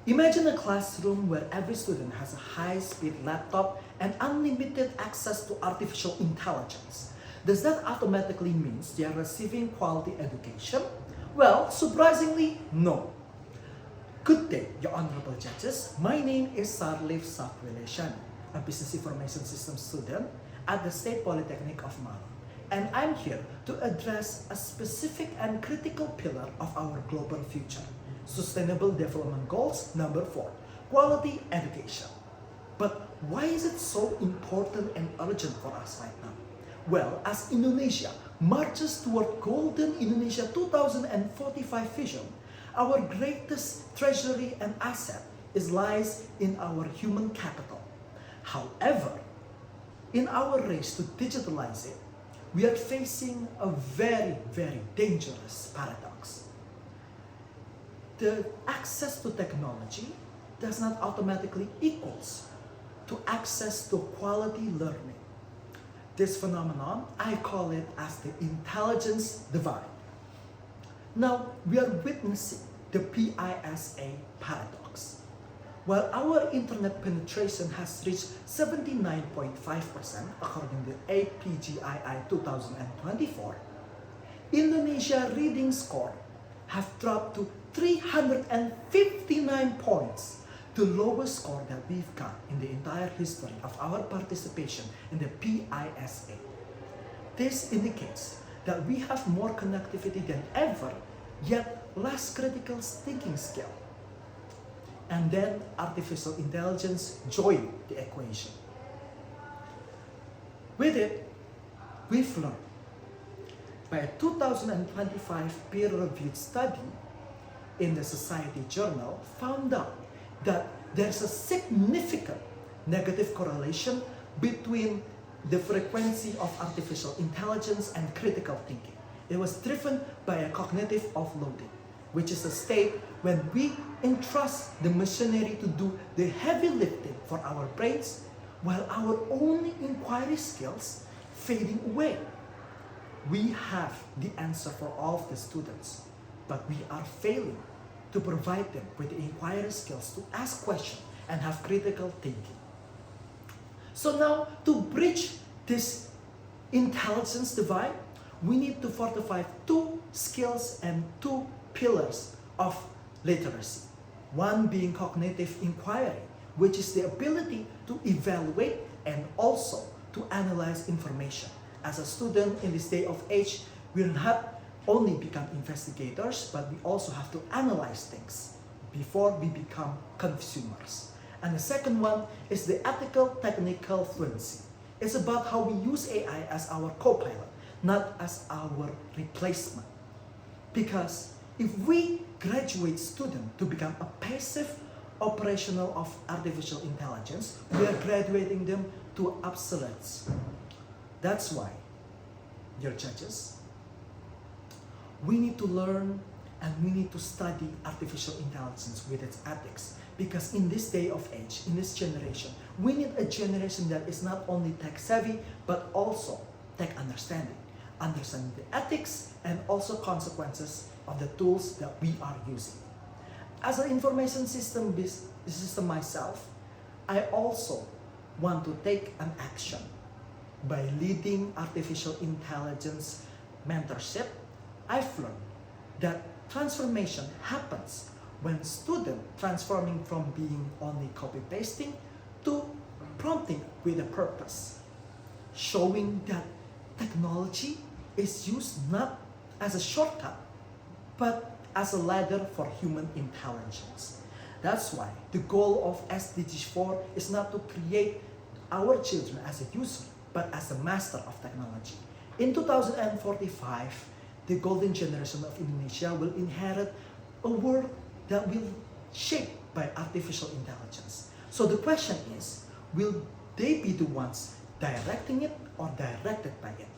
Imagine a classroom where every student has a high-speed laptop and unlimited access to artificial intelligence. Does that automatically mean they are receiving quality education? Well, surprisingly, no. Good day, your honorable judges. My name is Sharlyf Shaquille Syani, a business information systems student at the State Polytechnic of Malang. And I'm here to address a specific and critical pillar of our global future. Sustainable Development Goals number 4, quality education. But why is it so important and urgent for us right now? Well, as Indonesia marches toward Golden Indonesia 2045 vision, our greatest treasury and asset lies in our human capital. However, in our race to digitalize it, we are facing a very, very dangerous paradox. The access to technology does not automatically equals to access to quality learning. This phenomenon, I call it as the intelligence divide. Now, we are witnessing the PISA paradox. While our internet penetration has reached 79.5% according to APGII 2024, Indonesia reading score have dropped to 359 points, the lowest score that we've got in the entire history of our participation in the PISA. This indicates that we have more connectivity than ever, yet less critical thinking skill. And then artificial intelligence joined the equation. With it, we've learned by a 2025 peer-reviewed study in the Society Journal found out that there's a significant negative correlation between the frequency of artificial intelligence and critical thinking. It was driven by a cognitive offloading, which is a state when we entrust the machinery to do the heavy lifting for our brains, while our only inquiry skills fading away. We have the answer for all of the students, but we are failing to provide them with the inquiry skills to ask questions and have critical thinking. So now, to bridge this intelligence divide, we need to fortify two skills and two pillars of literacy. One being cognitive inquiry, which is the ability to evaluate and also to analyze information. As a student in this day of age, we will not only become investigators, but we also have to analyze things before we become consumers. And the second one is the ethical technical fluency. It's about how we use AI as our co-pilot, not as our replacement. Because if we graduate students to become a passive operational of artificial intelligence, we are graduating them to obsolescence. That's why, dear judges, we need to learn and we need to study artificial intelligence with its ethics. Because in this day of age, in this generation, we need a generation that is not only tech savvy, but also tech understanding the ethics and also consequences of the tools that we are using. As an information system myself, I also want to take an action by leading artificial intelligence mentorship. I've learned that transformation happens when students transforming from being only copy-pasting to prompting with a purpose, showing that technology is used not as a shortcut, but as a ladder for human intelligence. That's why the goal of SDG 4 is not to create our children as a user, but as a master of technology. In 2045, the golden generation of Indonesia will inherit a world that will shaped by artificial intelligence. So the question is, will they be the ones directing it or directed by it?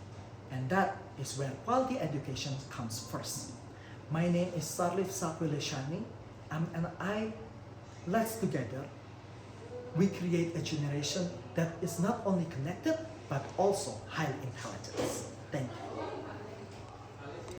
And that is where quality education comes first. My name is Sharlyf Shaquille Syani, and let's together, we create a generation that is not only connected, but also highly intelligent. Thank you.